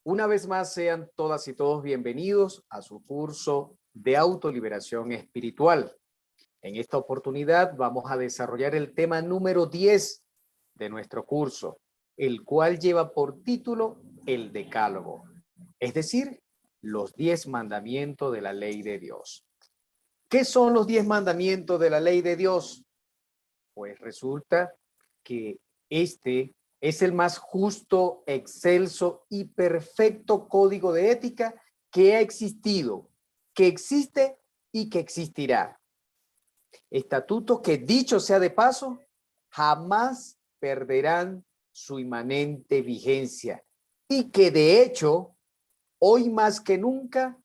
Una vez más, sean todas y todos bienvenidos a su curso de autoliberación espiritual. En esta oportunidad vamos a desarrollar el tema número 10 de nuestro curso, el cual lleva por título el Decálogo, es decir, los 10 mandamientos de la ley de Dios. ¿Qué son los 10 mandamientos de la ley de Dios? Pues resulta que este es el más justo, excelso y perfecto código de ética que ha existido, que existe y que existirá. Estatutos que, dicho sea de paso, jamás perderán su inmanente vigencia y que de hecho, hoy más que nunca,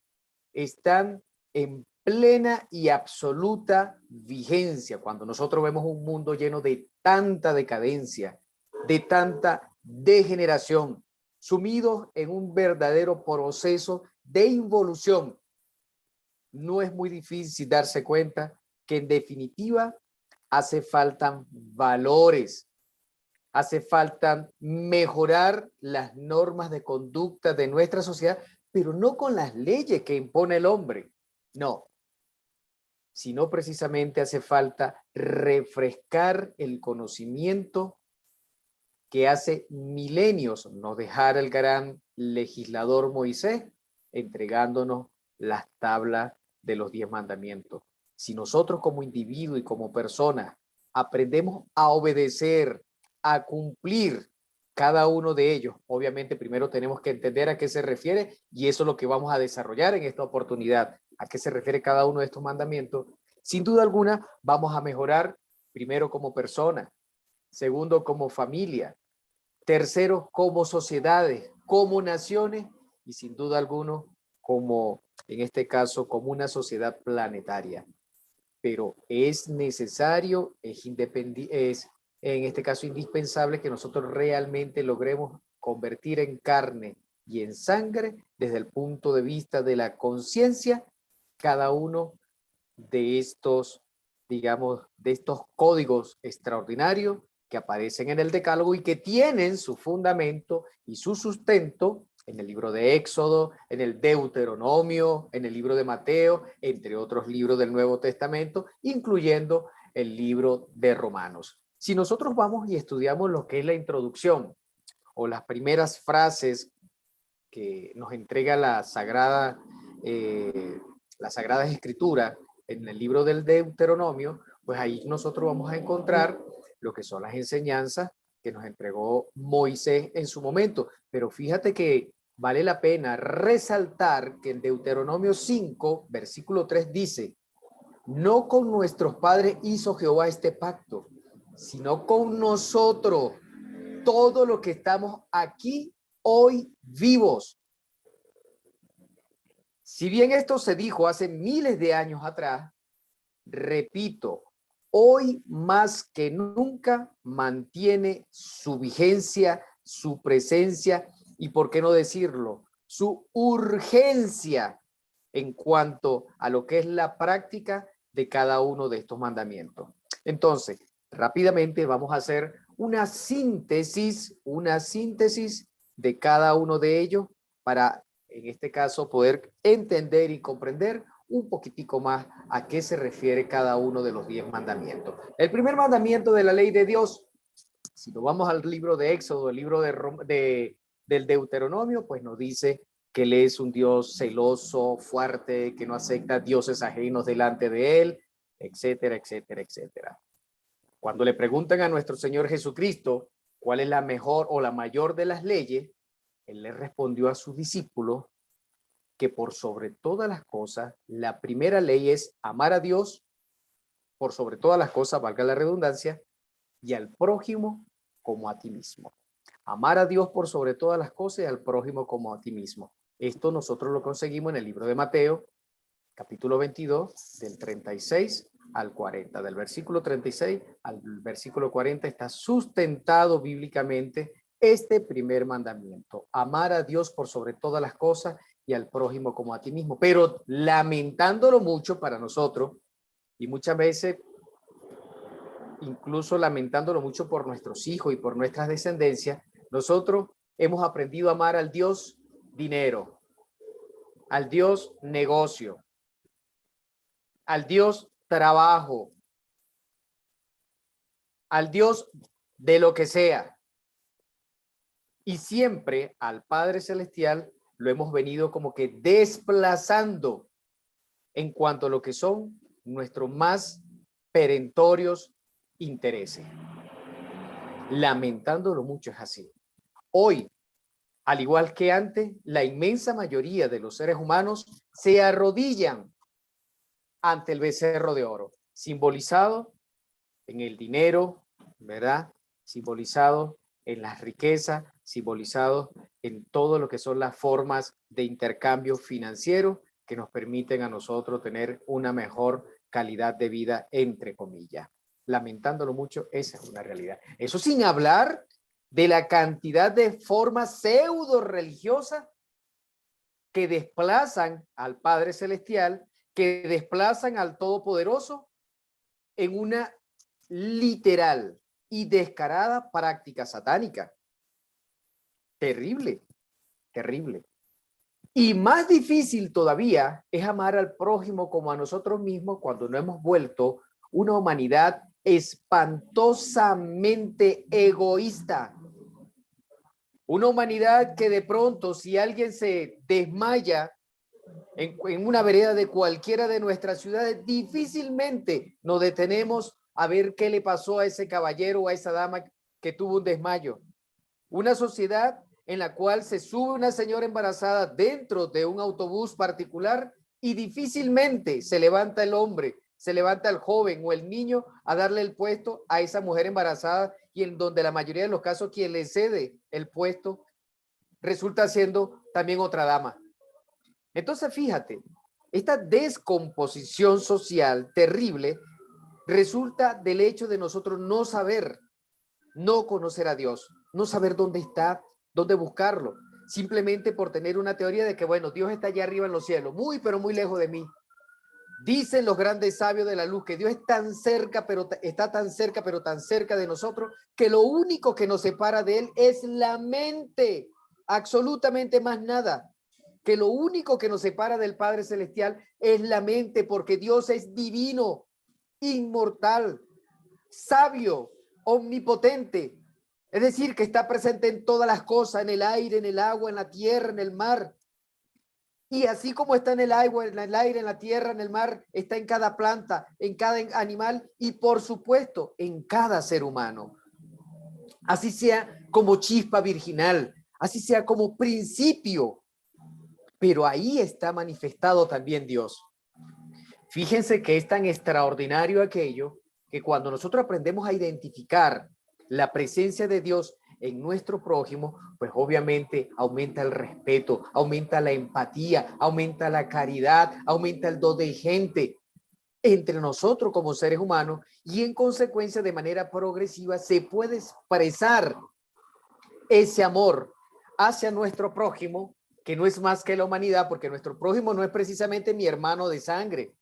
están en plena y absoluta vigencia. Cuando nosotros vemos un mundo lleno de tanta decadencia, de tanta degeneración, sumidos en un verdadero proceso de involución, no es muy difícil darse cuenta que en definitiva hace falta valores, hace falta mejorar las normas de conducta de nuestra sociedad, pero no con las leyes que impone el hombre, no, sino precisamente hace falta refrescar el conocimiento que hace milenios nos dejara el gran legislador Moisés, entregándonos las tablas de los 10 mandamientos. Si nosotros como individuo y como persona aprendemos a obedecer, a cumplir cada uno de ellos, obviamente primero tenemos que entender a qué se refiere y eso es lo que vamos a desarrollar en esta oportunidad, a qué se refiere cada uno de estos mandamientos. Sin duda alguna vamos a mejorar primero como persona, segundo como familia, tercero como sociedades, como naciones y sin duda alguna como, en este caso, como una sociedad planetaria. Pero es necesario, es en este caso indispensable que nosotros realmente logremos convertir en carne y en sangre desde el punto de vista de la conciencia cada uno de estos, digamos, de estos códigos extraordinarios que aparecen en el Decálogo y que tienen su fundamento y su sustento en el libro de Éxodo, en el Deuteronomio, en el libro de Mateo, entre otros libros del Nuevo Testamento, incluyendo el libro de Romanos. Si nosotros vamos y estudiamos lo que es la introducción o las primeras frases que nos entrega la Sagrada Escritura en el libro del Deuteronomio, pues ahí nosotros vamos a encontrar lo que son las enseñanzas que nos entregó Moisés en su momento. Pero fíjate que vale la pena resaltar que en Deuteronomio 5, versículo 3 dice, no con nuestros padres hizo Jehová este pacto, sino con nosotros, todo lo que estamos aquí hoy vivos. Si bien esto se dijo hace miles de años atrás, repito, hoy más que nunca mantiene su vigencia, su presencia y, por qué no decirlo, su urgencia en cuanto a lo que es la práctica de cada uno de estos mandamientos. Entonces, rápidamente vamos a hacer una síntesis de cada uno de ellos para, en este caso, poder entender y comprender un poquitico más a qué se refiere cada uno de los 10 mandamientos. El primer mandamiento de la ley de Dios, si nos vamos al libro de Éxodo, el libro del Deuteronomio, pues nos dice que Él es un Dios celoso, fuerte, que no acepta dioses ajenos delante de Él, etcétera, etcétera, etcétera. Cuando le preguntan a nuestro Señor Jesucristo cuál es la mejor o la mayor de las leyes, Él le respondió a sus discípulos que por sobre todas las cosas, la primera ley es amar a Dios por sobre todas las cosas, valga la redundancia, y al prójimo como a ti mismo. Amar a Dios por sobre todas las cosas y al prójimo como a ti mismo. Esto nosotros lo conseguimos en el libro de Mateo, capítulo 22, del 36 al 40. Del versículo 36 al versículo 40 está sustentado bíblicamente este primer mandamiento. Amar a Dios por sobre todas las cosas y al prójimo como a ti mismo. Pero lamentándolo mucho para nosotros, y muchas veces incluso lamentándolo mucho por nuestros hijos y por nuestras descendencias, nosotros hemos aprendido a amar al Dios dinero, al Dios negocio, al Dios trabajo, al Dios de lo que sea. Y siempre al Padre Celestial lo hemos venido como que desplazando en cuanto a lo que son nuestros más perentorios intereses. Lamentándolo mucho es así. Hoy, al igual que antes, la inmensa mayoría de los seres humanos se arrodillan ante el becerro de oro, simbolizado en el dinero, ¿verdad? Simbolizado en las riquezas, simbolizado en todo lo que son las formas de intercambio financiero que nos permiten a nosotros tener una mejor calidad de vida, entre comillas. Lamentándolo mucho, esa es una realidad. Eso sin hablar de la cantidad de formas pseudo religiosas que desplazan al Padre Celestial, que desplazan al Todopoderoso en una literal y descarada práctica satánica. Terrible, terrible. Y más difícil todavía es amar al prójimo como a nosotros mismos cuando no hemos vuelto una humanidad espantosamente egoísta. Una humanidad que de pronto, si alguien se desmaya en una vereda de cualquiera de nuestras ciudades, difícilmente nos detenemos a ver qué le pasó a ese caballero o a esa dama que tuvo un desmayo. Una sociedad en la cual se sube una señora embarazada dentro de un autobús particular y difícilmente se levanta el hombre, se levanta el joven o el niño a darle el puesto a esa mujer embarazada, y en donde la mayoría de los casos quien le cede el puesto resulta siendo también otra dama. Entonces, fíjate, esta descomposición social terrible resulta del hecho de nosotros no saber, no conocer a Dios, no saber dónde está, dónde buscarlo, simplemente por tener una teoría de que, bueno, Dios está allá arriba en los cielos, muy, pero muy lejos de mí. Dicen los grandes sabios de la luz que Dios es tan cerca, pero está tan cerca, pero tan cerca de nosotros, que lo único que nos separa de Él es la mente, absolutamente más nada. Que lo único que nos separa del Padre Celestial es la mente, porque Dios es divino, inmortal, sabio, omnipotente. Es decir, que está presente en todas las cosas, en el aire, en el agua, en la tierra, en el mar. Y así como está en el agua, en el aire, en la tierra, en el mar, está en cada planta, en cada animal y, por supuesto, en cada ser humano. Así sea como chispa virginal, así sea como principio, pero ahí está manifestado también Dios. Fíjense que es tan extraordinario aquello que cuando nosotros aprendemos a identificar la presencia de Dios en nuestro prójimo, pues obviamente aumenta el respeto, aumenta la empatía, aumenta la caridad, aumenta el don de gente entre nosotros como seres humanos, y en consecuencia de manera progresiva se puede expresar ese amor hacia nuestro prójimo, que no es más que la humanidad, porque nuestro prójimo no es precisamente mi hermano de sangre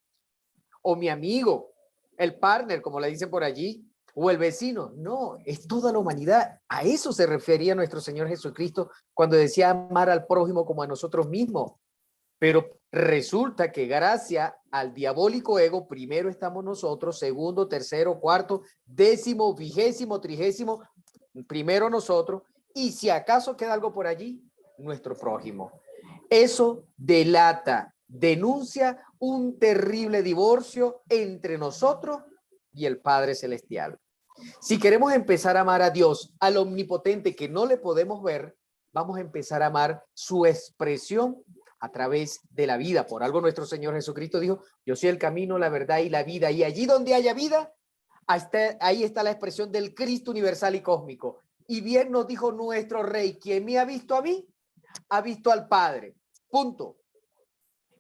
o mi amigo, el partner, como le dicen por allí, o el vecino. No, es toda la humanidad. A eso se refería nuestro Señor Jesucristo cuando decía amar al prójimo como a nosotros mismos. Pero resulta que gracias al diabólico ego, primero estamos nosotros, segundo, tercero, cuarto, décimo, vigésimo, trigésimo, primero nosotros, y si acaso queda algo por allí, nuestro prójimo. Eso delata, denuncia un terrible divorcio entre nosotros y el Padre Celestial. Si queremos empezar a amar a Dios, al omnipotente que no le podemos ver, vamos a empezar a amar su expresión a través de la vida. Por algo nuestro Señor Jesucristo dijo, yo soy el camino, la verdad y la vida. Y allí donde haya vida, ahí está la expresión del Cristo universal y cósmico. Y bien nos dijo nuestro Rey, quien me ha visto a mí, ha visto al Padre. Punto.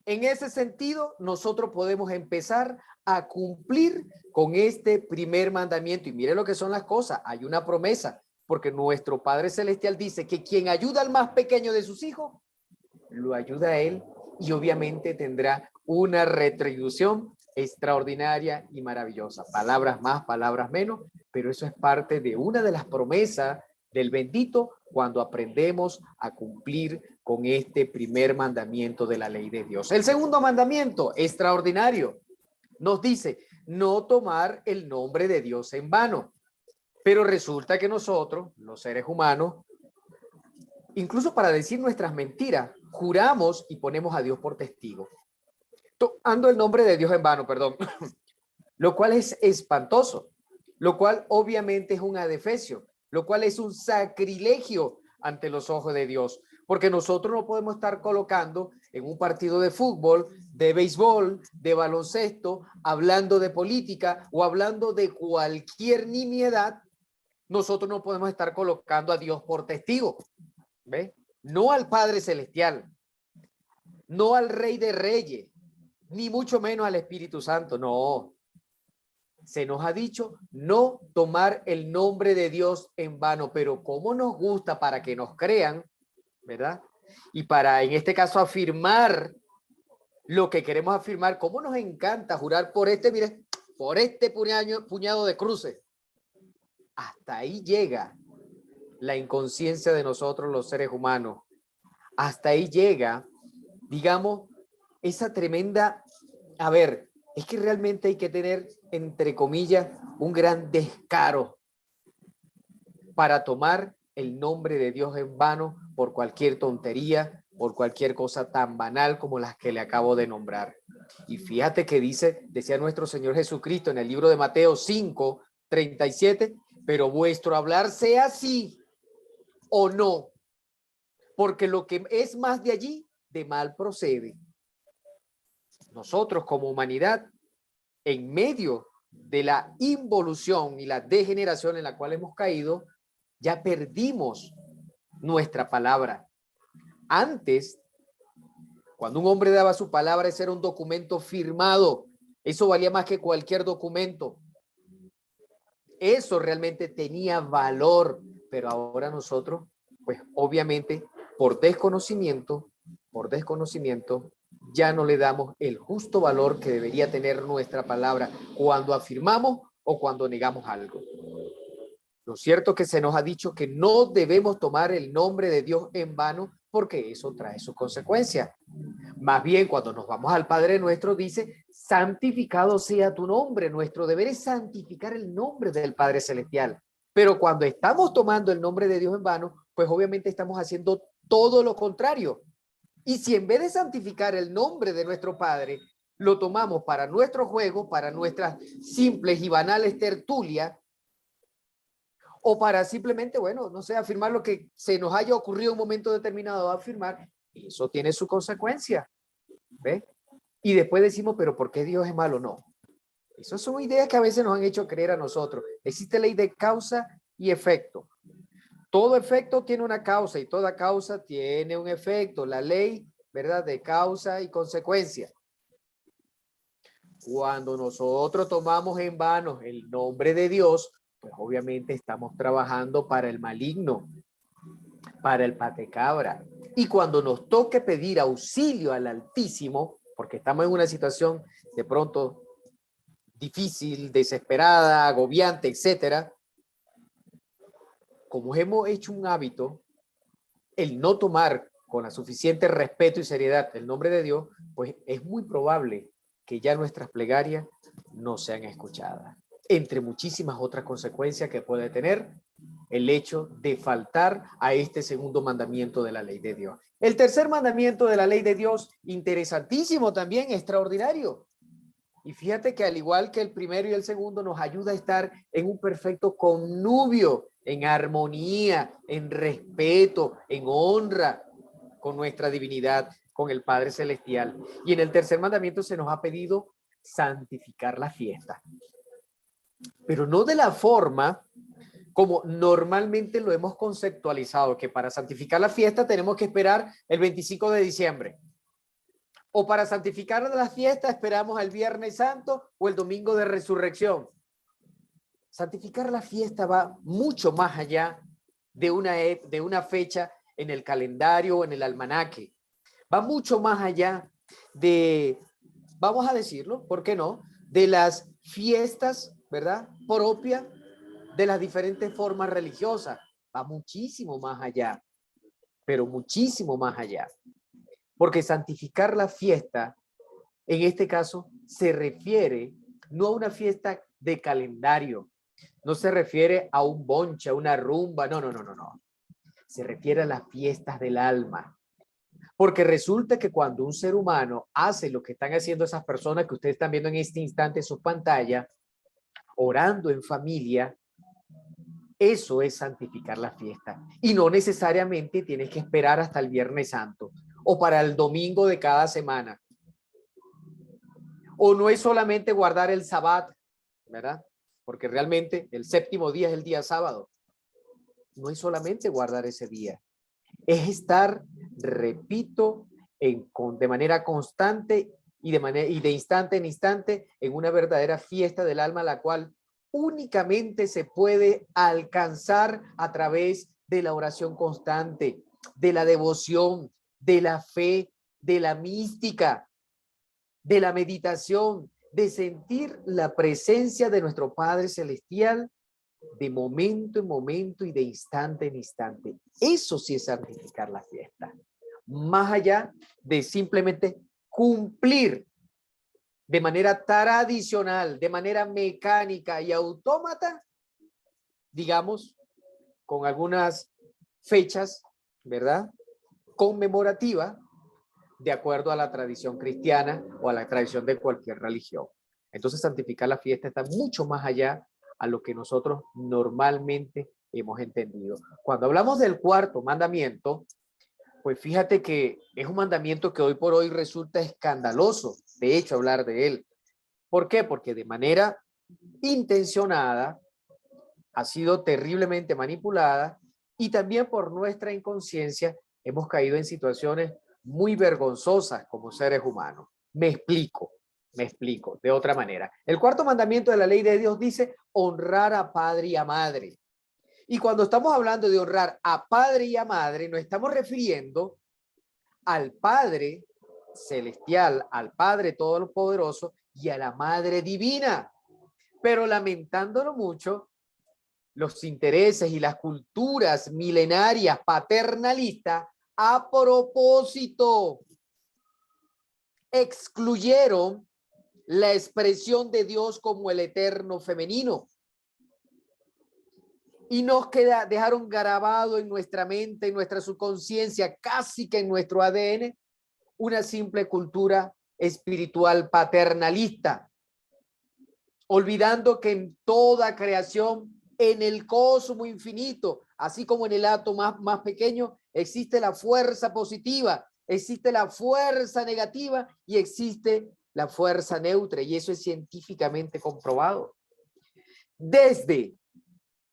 En ese sentido, nosotros podemos empezar a cumplir con este primer mandamiento. Y mire lo que son las cosas. Hay una promesa, porque nuestro Padre Celestial dice que quien ayuda al más pequeño de sus hijos, lo ayuda a él, y obviamente tendrá una retribución extraordinaria y maravillosa. Palabras más, palabras menos, pero eso es parte de una de las promesas del bendito cuando aprendemos a cumplir con este primer mandamiento de la ley de Dios. El segundo mandamiento, extraordinario, nos dice no tomar el nombre de Dios en vano. Pero resulta que nosotros, los seres humanos, incluso para decir nuestras mentiras, juramos y ponemos a Dios por testigo. Tomando el nombre de Dios en vano, perdón. Lo cual es espantoso, lo cual obviamente es un adefesio, lo cual es un sacrilegio ante los ojos de Dios, porque nosotros no podemos estar colocando en un partido de fútbol, de béisbol, de baloncesto, hablando de política o hablando de cualquier nimiedad. Nosotros no podemos estar colocando a Dios por testigo, ¿ve? No al Padre Celestial, no al Rey de Reyes, ni mucho menos al Espíritu Santo, no. Se nos ha dicho no tomar el nombre de Dios en vano, pero cómo nos gusta para que nos crean, ¿verdad? Y para, en este caso, afirmar lo que queremos afirmar, cómo nos encanta jurar por este, mire, por este puñado de cruces. Hasta ahí llega la inconsciencia de nosotros los seres humanos. Hasta ahí llega, digamos, esa tremenda, a ver, es que realmente hay que tener, entre comillas, un gran descaro para tomar el nombre de Dios en vano por cualquier tontería, por cualquier cosa tan banal como las que le acabo de nombrar. Y fíjate que decía nuestro Señor Jesucristo en el libro de Mateo 5:37, pero vuestro hablar sea así o no, porque lo que es más de allí, de mal procede. Nosotros como humanidad, en medio de la involución y la degeneración en la cual hemos caído, ya perdimos nuestra palabra. Antes, cuando un hombre daba su palabra, ese era un documento firmado. Eso valía más que cualquier documento. Eso realmente tenía valor, pero ahora nosotros, pues obviamente, por desconocimiento, ya no le damos el justo valor que debería tener nuestra palabra cuando afirmamos o cuando negamos algo. Lo cierto es que se nos ha dicho que no debemos tomar el nombre de Dios en vano porque eso trae sus consecuencias. Más bien, cuando nos vamos al Padre Nuestro, dice, santificado sea tu nombre. Nuestro deber es santificar el nombre del Padre Celestial. Pero cuando estamos tomando el nombre de Dios en vano, pues obviamente estamos haciendo todo lo contrario. Y si en vez de santificar el nombre de nuestro Padre, lo tomamos para nuestro juego, para nuestras simples y banales tertulias, o para simplemente, bueno, no sé, afirmar lo que se nos haya ocurrido en un momento determinado a afirmar, eso tiene su consecuencia, ¿ve? Y después decimos, pero ¿por qué Dios es malo? No. Esas son ideas que a veces nos han hecho creer a nosotros. Existe ley de causa y efecto. Todo efecto tiene una causa y toda causa tiene un efecto. La ley, ¿verdad? De causa y consecuencia. Cuando nosotros tomamos en vano el nombre de Dios, pues obviamente estamos trabajando para el maligno, para el patecabra. Y cuando nos toque pedir auxilio al Altísimo, porque estamos en una situación de pronto difícil, desesperada, agobiante, etcétera, como hemos hecho un hábito, el no tomar con la suficiente respeto y seriedad el nombre de Dios, pues es muy probable que ya nuestras plegarias no sean escuchadas. Entre muchísimas otras consecuencias que puede tener el hecho de faltar a este segundo mandamiento de la ley de Dios. El tercer mandamiento de la ley de Dios, interesantísimo también, extraordinario. Y fíjate que al igual que el primero y el segundo, nos ayuda a estar en un perfecto connubio, en armonía, en respeto, en honra con nuestra divinidad, con el Padre Celestial. Y en el tercer mandamiento se nos ha pedido santificar la fiesta. Pero no de la forma como normalmente lo hemos conceptualizado, que para santificar la fiesta tenemos que esperar el 25 de diciembre. O para santificar la fiesta esperamos el Viernes Santo o el Domingo de Resurrección. Santificar la fiesta va mucho más allá de una fecha en el calendario o en el almanaque. Va mucho más allá de, vamos a decirlo, ¿por qué no? De las fiestas, ¿verdad? Propias de las diferentes formas religiosas. va muchísimo más allá, pero muchísimo más allá. Porque santificar la fiesta, en este caso, se refiere no a una fiesta de calendario, no se refiere a un bonche, a una rumba, no, no, no, no, no. Se refiere a las fiestas del alma. Porque resulta que cuando un ser humano hace lo que están haciendo esas personas que ustedes están viendo en este instante en su pantalla, orando en familia, eso es santificar la fiesta. Y no necesariamente tienes que esperar hasta el Viernes Santo o para el domingo de cada semana. O no es solamente guardar el sabbat, ¿verdad? Porque realmente el séptimo día es el día sábado. No es solamente guardar ese día. Es estar, repito, de manera constante y de instante en instante en una verdadera fiesta del alma, la cual únicamente se puede alcanzar a través de la oración constante, de la devoción, de la fe, de la mística, de la meditación, de sentir la presencia de nuestro Padre Celestial de momento en momento y de instante en instante. Eso sí es santificar la fiesta. Más allá de simplemente cumplir de manera tradicional, de manera mecánica y autómata, digamos, con algunas fechas, ¿verdad? Conmemorativa, de acuerdo a la tradición cristiana o a la tradición de cualquier religión. Entonces, santificar la fiesta está mucho más allá a lo que nosotros normalmente hemos entendido. Cuando hablamos del cuarto mandamiento, pues fíjate que es un mandamiento que hoy por hoy resulta escandaloso, de hecho, hablar de él. ¿Por qué? Porque de manera intencionada ha sido terriblemente manipulada y también por nuestra inconsciencia hemos caído en situaciones muy vergonzosas como seres humanos. Me explico de otra manera. El cuarto mandamiento de la ley de Dios dice honrar a padre y a madre. Y cuando estamos hablando de honrar a padre y a madre, nos estamos refiriendo al Padre celestial, al Padre todopoderoso y a la Madre divina. Pero lamentándolo mucho, los intereses y las culturas milenarias paternalistas a propósito excluyeron la expresión de Dios como el eterno femenino y nos dejaron grabado en nuestra mente, en nuestra subconsciencia, casi que en nuestro ADN, una simple cultura espiritual paternalista, olvidando que en toda creación, en el cosmos infinito, así como en el átomo más pequeño, existe la fuerza positiva, existe la fuerza negativa y existe la fuerza neutra, y eso es científicamente comprobado. Desde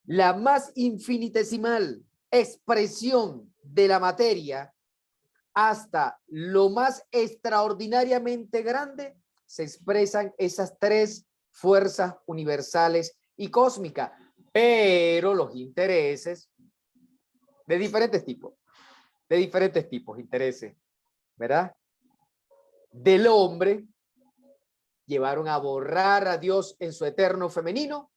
la más infinitesimal expresión de la materia hasta lo más extraordinariamente grande, se expresan esas tres fuerzas universales y cósmicas, pero los intereses de diferentes tipos, intereses, ¿verdad? Del hombre llevaron a borrar a Dios en su eterno femenino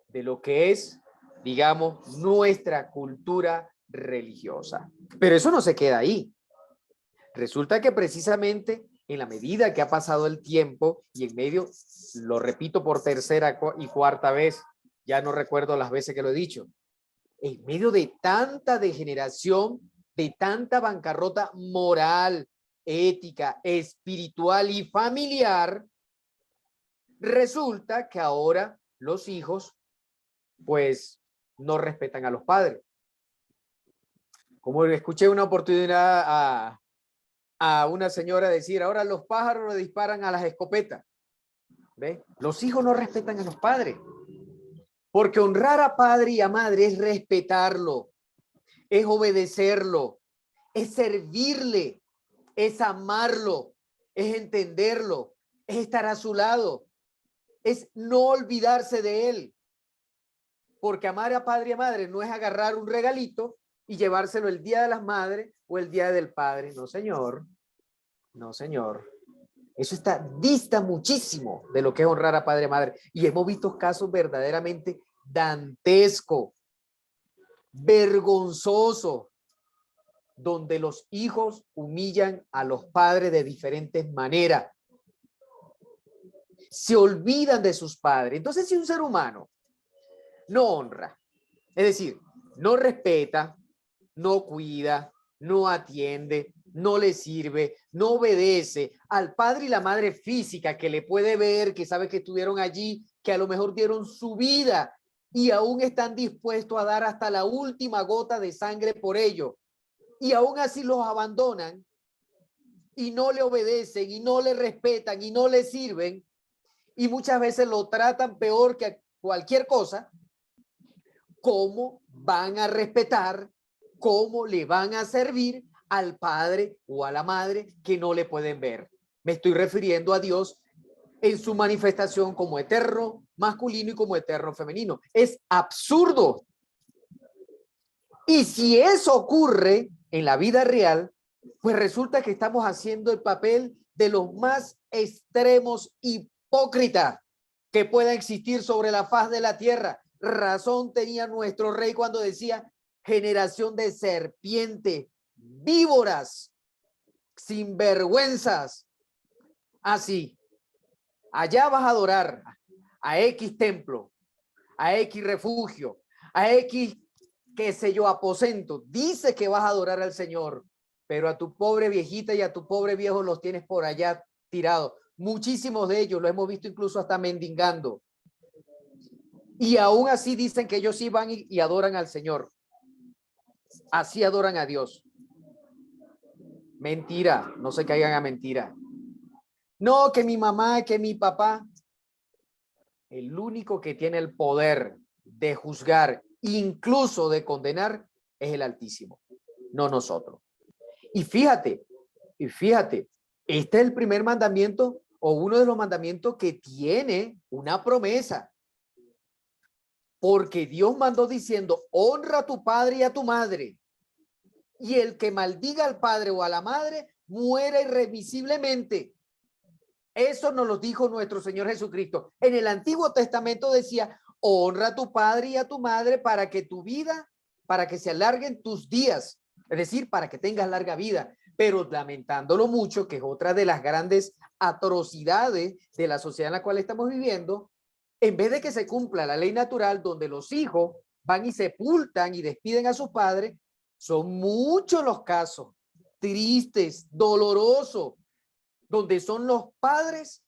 de lo que es, digamos, nuestra cultura religiosa. Pero eso no se queda ahí. Resulta que precisamente en la medida que ha pasado el tiempo y en medio, lo repito por tercera y cuarta vez, ya no recuerdo las veces que lo he dicho, en medio de tanta degeneración, de tanta bancarrota moral, ética, espiritual y familiar, resulta que ahora los hijos pues no respetan a los padres. Como escuché una oportunidad a una señora decir, ahora los pájaros le disparan a las escopetas. ¿Ve? Los hijos no respetan a los padres. Porque honrar a padre y a madre es respetarlo, es obedecerlo, es servirle, es amarlo, es entenderlo, es estar a su lado, es no olvidarse de él. Porque amar a padre y a madre no es agarrar un regalito y llevárselo el día de las madres o el día del padre. No, señor. No, señor. Eso dista muchísimo de lo que es honrar a padre y madre. Y hemos visto casos verdaderamente dantescos vergonzoso, donde los hijos humillan a los padres de diferentes maneras. Se olvidan de sus padres. Entonces, si un ser humano no honra, es decir, no respeta, no cuida, no atiende, no le sirve, no obedece al padre y la madre física que le puede ver, que sabe que estuvieron allí, que a lo mejor dieron su vida y aún están dispuestos a dar hasta la última gota de sangre por ello, y aún así los abandonan y no le obedecen y no le respetan y no le sirven, y muchas veces lo tratan peor que cualquier cosa. ¿Cómo van a respetar, cómo le van a servir al padre o a la madre que no le pueden ver? Me estoy refiriendo a Dios en su manifestación como eterno masculino y como eterno femenino. Es absurdo. Y si eso ocurre en la vida real, pues resulta que estamos haciendo el papel de los más extremos hipócritas que pueda existir sobre la faz de la tierra. Razón tenía nuestro rey cuando decía: generación de serpientes, víboras, sinvergüenzas. Así, allá vas a adorar a X templo, a X refugio, a X, qué sé yo, aposento. Dice que vas a adorar al Señor, pero a tu pobre viejita y a tu pobre viejo los tienes por allá tirados. Muchísimos de ellos lo hemos visto incluso hasta mendigando. Y aún así dicen que ellos sí van y adoran al Señor. Así adoran a Dios. Mentira, no se caigan a mentira. No, que mi mamá, que mi papá. El único que tiene el poder de juzgar, incluso de condenar, es el Altísimo, no nosotros. Y fíjate, este es el primer mandamiento o uno de los mandamientos que tiene una promesa. Porque Dios mandó diciendo: honra a tu padre y a tu madre. Y el que maldiga al padre o a la madre muera irremisiblemente. Eso nos lo dijo nuestro Señor Jesucristo. En el Antiguo Testamento decía: honra a tu padre y a tu madre para que tu vida, para que se alarguen tus días. Es decir, para que tengas larga vida. Pero lamentándolo mucho, que es otra de las grandes atrocidades de la sociedad en la cual estamos viviendo, en vez de que se cumpla la ley natural donde los hijos van y sepultan y despiden a sus padres, son muchos los casos tristes, dolorosos, donde son los padres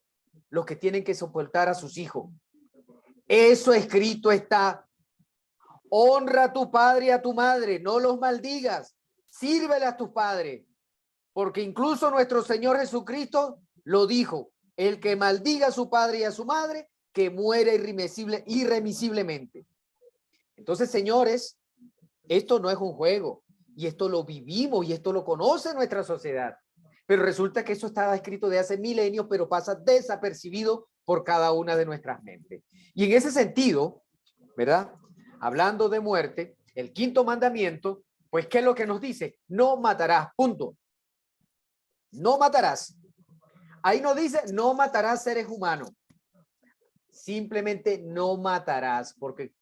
los que tienen que soportar a sus hijos. Eso escrito está: honra a tu padre y a tu madre, no los maldigas, sírvele a tus padres, porque incluso nuestro Señor Jesucristo lo dijo: el que maldiga a su padre y a su madre, que muere irremisiblemente. Entonces, señores, esto no es un juego, y esto lo vivimos y esto lo conoce nuestra sociedad. Pero resulta que eso estaba escrito de hace milenios, pero pasa desapercibido por cada una de nuestras mentes. Y en ese sentido, ¿verdad? Hablando de muerte, el quinto mandamiento, pues, ¿qué es lo que nos dice? No matarás, punto. No matarás. Ahí no dice no matarás seres humanos. Simplemente no matarás, porque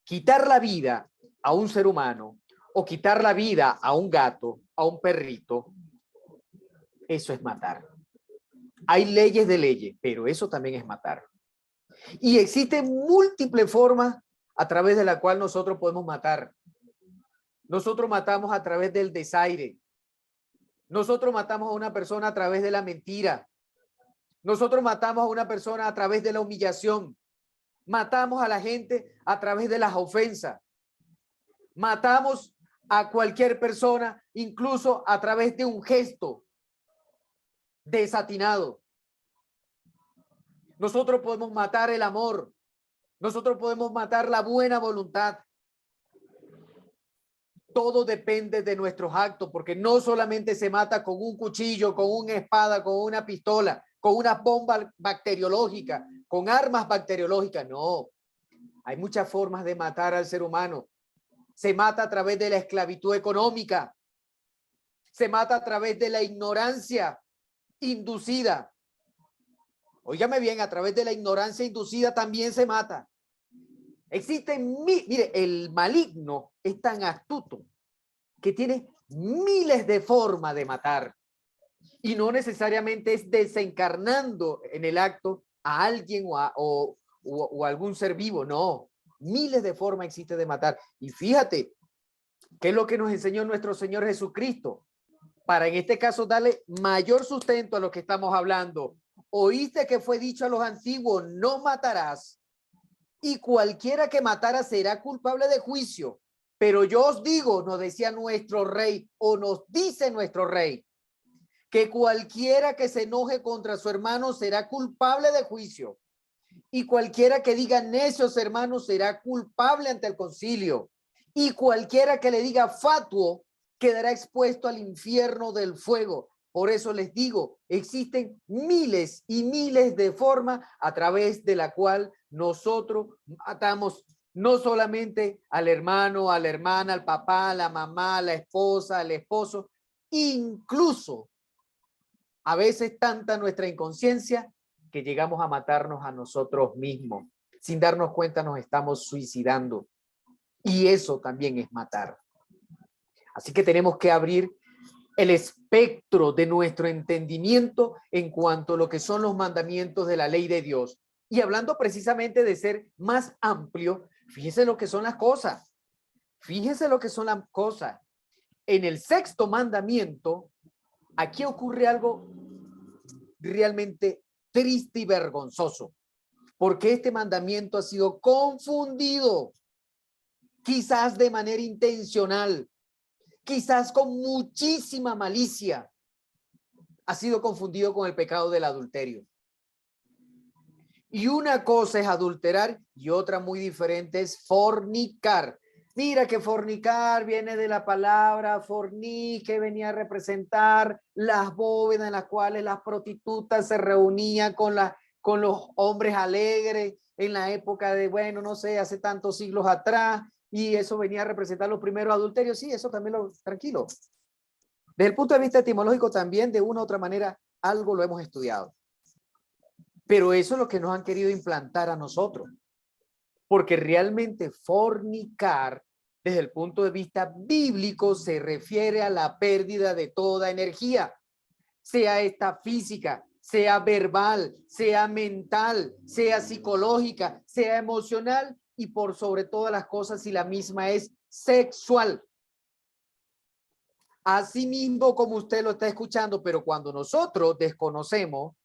quitar la vida a un ser humano o quitar la vida a un gato, a un perrito, eso es matar. Hay leyes de leyes, pero eso también es matar. Y existen múltiples formas a través de la cual nosotros podemos matar. Nosotros matamos a través del desaire. Nosotros matamos a una persona a través de la mentira. Nosotros matamos a una persona a través de la humillación. Matamos a la gente a través de las ofensas. Matamos a cualquier persona incluso a través de un gesto desatinado. Nosotros podemos matar el amor. Nosotros podemos matar la buena voluntad. Todo depende de nuestros actos, porque no solamente se mata con un cuchillo, con una espada, con una pistola, con una bomba bacteriológica, con armas bacteriológicas. No, hay muchas formas de matar al ser humano. Se mata a través de la esclavitud económica. Se mata a través de la ignorancia inducida. Óigame bien, a través de la ignorancia inducida también se mata. Mire, el maligno es tan astuto que tiene miles de formas de matar. Y no necesariamente es desencarnando en el acto a alguien o algún ser vivo, no. Miles de formas existen de matar. Y fíjate, ¿qué es lo que nos enseñó nuestro Señor Jesucristo? Para en este caso darle mayor sustento a lo que estamos hablando. Oíste que fue dicho a los antiguos, no matarás, y cualquiera que matara será culpable de juicio. Pero yo os digo, nos decía nuestro rey, o nos dice nuestro rey, que cualquiera que se enoje contra su hermano será culpable de juicio. Y cualquiera que diga necios hermanos será culpable ante el concilio. Y cualquiera que le diga fatuo quedará expuesto al infierno del fuego. Por eso les digo, existen miles y miles de formas a través de la cual nosotros matamos no solamente al hermano, a la hermana, al papá, a la mamá, a la esposa, al esposo, incluso a veces tanta nuestra inconsciencia que llegamos a matarnos a nosotros mismos. Sin darnos cuenta nos estamos suicidando. Y eso también es matar. Así que tenemos que abrir el espectro de nuestro entendimiento en cuanto a lo que son los mandamientos de la ley de Dios. Y hablando precisamente de ser más amplio, fíjese lo que son las cosas. Fíjese lo que son las cosas. En el sexto mandamiento, aquí ocurre algo realmente triste y vergonzoso, porque este mandamiento ha sido confundido, quizás de manera intencional, quizás con muchísima malicia, ha sido confundido con el pecado del adulterio. Y una cosa es adulterar y otra muy diferente es fornicar. Mira que fornicar viene de la palabra forní, que venía a representar las bóvedas en las cuales las prostitutas se reunían con los hombres alegres en la época de, bueno, no sé, hace tantos siglos atrás, y eso venía a representar los primeros adulterios. Sí, eso también tranquilo. Desde el punto de vista etimológico también, de una u otra manera, algo lo hemos estudiado. Pero eso es lo que nos han querido implantar a nosotros. Porque realmente fornicar, desde el punto de vista bíblico, se refiere a la pérdida de toda energía, sea esta física, sea verbal, sea mental, sea psicológica, sea emocional y por sobre todas las cosas, si la misma es sexual. Así mismo como usted lo está escuchando, pero cuando nosotros desconocemos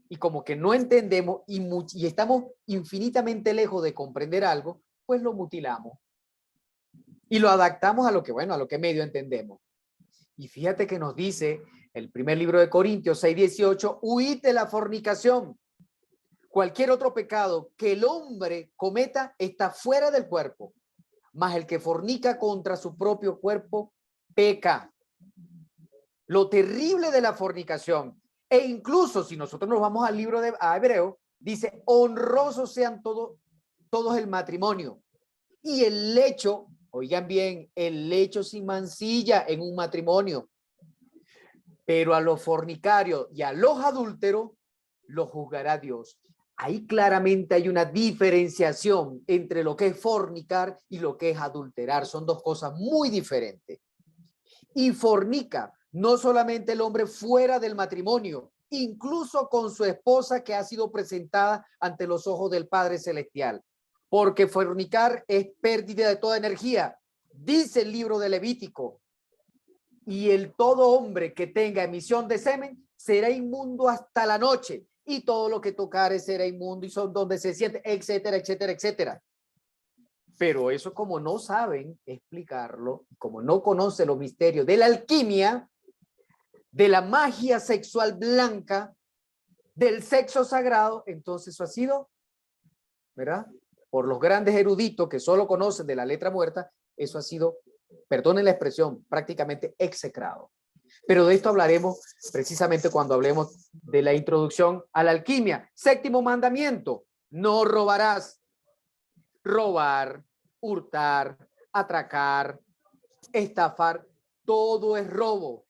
y como que no entendemos y estamos infinitamente lejos de comprender algo, pues lo mutilamos y lo adaptamos a lo que, bueno, a lo que medio entendemos. Y fíjate que nos dice el primer libro de Corintios 6:18, huid de la fornicación. Cualquier otro pecado que el hombre cometa está fuera del cuerpo, mas el que fornica contra su propio cuerpo peca. Lo terrible de la fornicación. E incluso si nosotros nos vamos al libro de Hebreo, dice, honrosos sean todos el matrimonio. Y el lecho, oigan bien, el lecho sin mancilla en un matrimonio. Pero a los fornicarios y a los adúlteros los juzgará Dios. Ahí claramente hay una diferenciación entre lo que es fornicar y lo que es adulterar. Son dos cosas muy diferentes. Y fornica no solamente el hombre fuera del matrimonio, incluso con su esposa que ha sido presentada ante los ojos del Padre Celestial. Porque fornicar es pérdida de toda energía. Dice el libro de Levítico, y el todo hombre que tenga emisión de semen será inmundo hasta la noche, y todo lo que tocare será inmundo, y son donde se siente, etcétera, etcétera, etcétera. Pero eso, como no saben explicarlo, como no conocen los misterios de la alquimia, de la magia sexual blanca, del sexo sagrado, entonces eso ha sido, ¿verdad? Por los grandes eruditos que solo conocen de la letra muerta, eso ha sido, perdonen la expresión, prácticamente execrado. Pero de esto hablaremos precisamente cuando hablemos de la introducción a la alquimia. Séptimo mandamiento, no robarás. Robar, hurtar, atracar, estafar, todo es robo.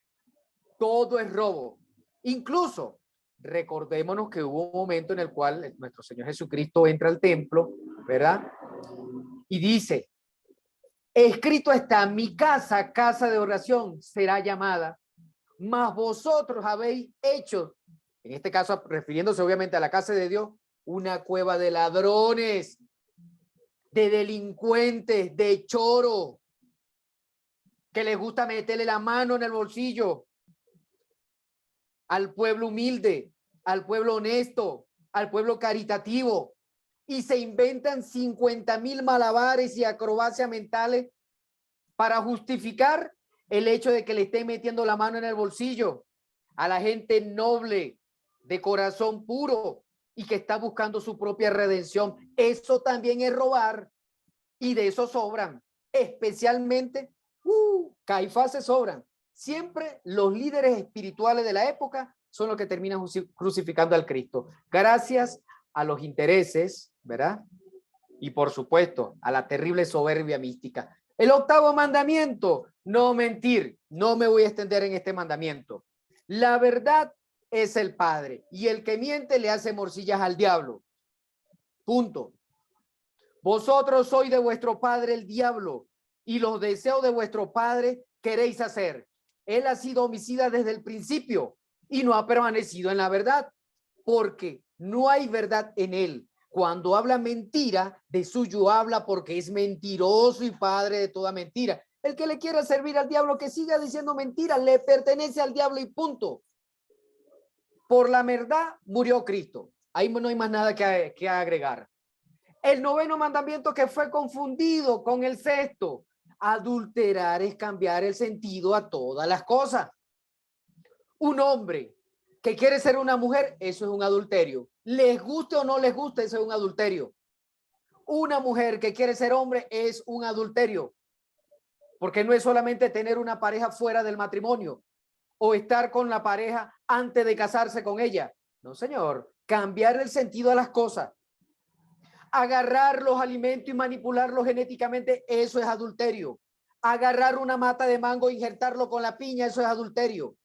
Todo es robo. Incluso, recordémonos que hubo un momento en el cual nuestro Señor Jesucristo entra al templo, ¿verdad? Y dice, escrito está, mi casa, casa de oración, será llamada, mas vosotros habéis hecho, en este caso refiriéndose obviamente a la casa de Dios, una cueva de ladrones, de delincuentes, de choro, que les gusta meterle la mano en el bolsillo al pueblo humilde, al pueblo honesto, al pueblo caritativo, y se inventan 50,000 malabares y acrobacias mentales para justificar el hecho de que le estén metiendo la mano en el bolsillo a la gente noble, de corazón puro y que está buscando su propia redención. Eso también es robar, y de eso sobran, especialmente Caifás se sobran. Siempre los líderes espirituales de la época son los que terminan crucificando al Cristo, gracias a los intereses, ¿verdad? Y por supuesto, a la terrible soberbia mística. El octavo mandamiento, no mentir. No me voy a extender en este mandamiento. La verdad es el Padre, y el que miente le hace morcillas al diablo. Punto. Vosotros sois de vuestro padre el diablo, y los deseos de vuestro padre queréis hacer. Él ha sido homicida desde el principio y no ha permanecido en la verdad, porque no hay verdad en él. Cuando habla mentira, de suyo habla, porque es mentiroso y padre de toda mentira. El que le quiera servir al diablo, que siga diciendo mentira, le pertenece al diablo y punto. Por la verdad murió Cristo. Ahí no hay más nada que agregar. El noveno mandamiento, que fue confundido con el sexto. Adulterar es cambiar el sentido a todas las cosas. Un hombre que quiere ser una mujer, eso es un adulterio. Les guste o no les guste, eso es un adulterio. Una mujer que quiere ser hombre es un adulterio. Porque no es solamente tener una pareja fuera del matrimonio o estar con la pareja antes de casarse con ella. No, señor. Cambiar el sentido a las cosas. Agarrar los alimentos y manipularlos genéticamente, eso es adulterio. Agarrar una mata de mango e injertarlo con la piña, eso es adulterio.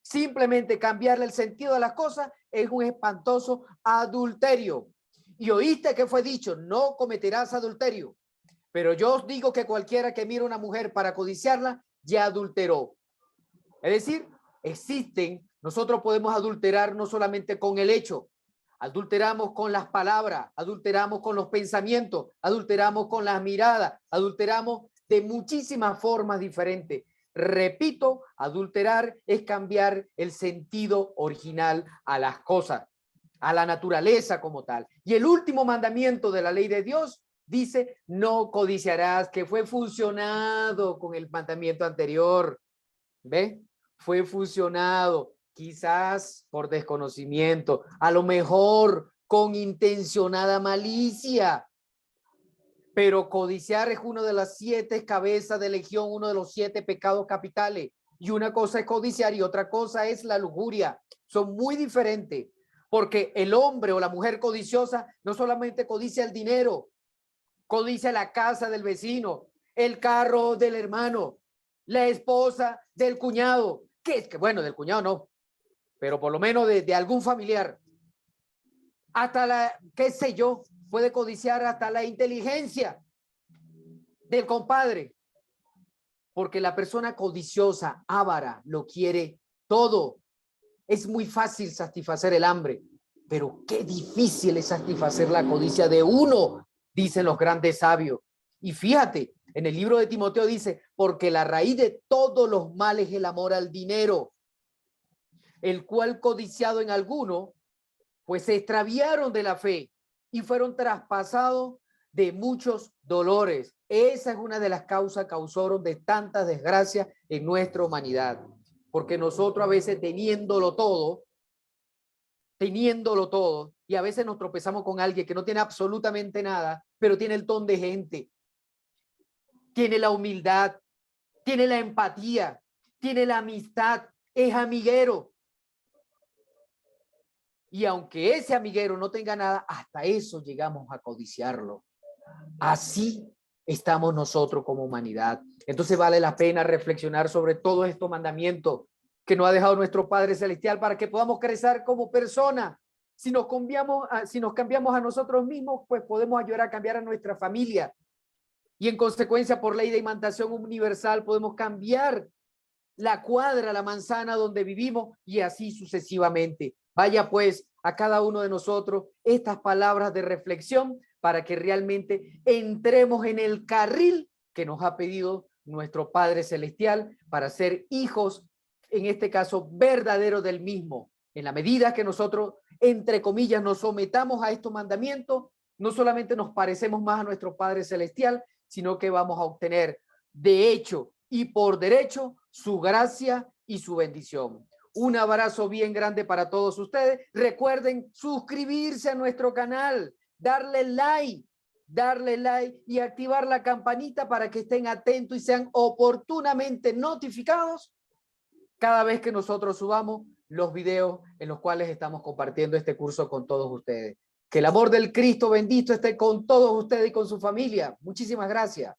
Simplemente cambiarle el sentido de las cosas es un espantoso adulterio. Y oíste que fue dicho, no cometerás adulterio. Pero yo os digo que cualquiera que mire a una mujer para codiciarla, ya adulteró. Es decir, nosotros podemos adulterar no solamente con el hecho, adulteramos con las palabras, adulteramos con los pensamientos, adulteramos con las miradas, adulteramos de muchísimas formas diferentes. Repito, adulterar es cambiar el sentido original a las cosas, a la naturaleza como tal. Y el último mandamiento de la ley de Dios dice, no codiciarás, que fue fusionado con el mandamiento anterior. ¿Ve? Fue fusionado, quizás por desconocimiento, a lo mejor con intencionada malicia. Pero codiciar es uno de las 7 cabezas de legión, uno de los 7 pecados capitales. Y una cosa es codiciar y otra cosa es la lujuria. Son muy diferentes, porque el hombre o la mujer codiciosa no solamente codicia el dinero, codicia la casa del vecino, el carro del hermano, la esposa del cuñado, que es que bueno, del cuñado no, pero por lo menos de algún familiar. Hasta la, qué sé yo, puede codiciar hasta la inteligencia del compadre, porque la persona codiciosa, avara, lo quiere todo. Es muy fácil satisfacer el hambre, pero qué difícil es satisfacer la codicia de uno, dicen los grandes sabios. Y fíjate, en el libro de Timoteo dice, porque la raíz de todos los males es el amor al dinero, el cual codiciado en alguno, pues se extraviaron de la fe y fueron traspasados de muchos dolores. Esa es una de las causas causaron de tantas desgracias en nuestra humanidad, porque nosotros a veces teniéndolo todo, y a veces nos tropezamos con alguien que no tiene absolutamente nada, pero tiene el ton de gente, tiene la humildad, tiene la empatía, tiene la amistad, es amiguero. Y aunque ese amiguero no tenga nada, hasta eso llegamos a codiciarlo. Así estamos nosotros como humanidad. Entonces vale la pena reflexionar sobre todos estos mandamientos que nos ha dejado nuestro Padre Celestial para que podamos crecer como personas. Si nos cambiamos a nosotros mismos, pues podemos ayudar a cambiar a nuestra familia. Y en consecuencia, por ley de imantación universal, podemos cambiar la cuadra, la manzana donde vivimos y así sucesivamente. Vaya pues a cada uno de nosotros estas palabras de reflexión para que realmente entremos en el carril que nos ha pedido nuestro Padre Celestial para ser hijos, en este caso, verdaderos del mismo. En la medida que nosotros, entre comillas, nos sometamos a estos mandamientos, no solamente nos parecemos más a nuestro Padre Celestial, sino que vamos a obtener de hecho y por derecho su gracia y su bendición. Un abrazo bien grande para todos ustedes. Recuerden suscribirse a nuestro canal, darle like y activar la campanita para que estén atentos y sean oportunamente notificados cada vez que nosotros subamos los videos en los cuales estamos compartiendo este curso con todos ustedes. Que el amor del Cristo bendito esté con todos ustedes y con su familia. Muchísimas gracias.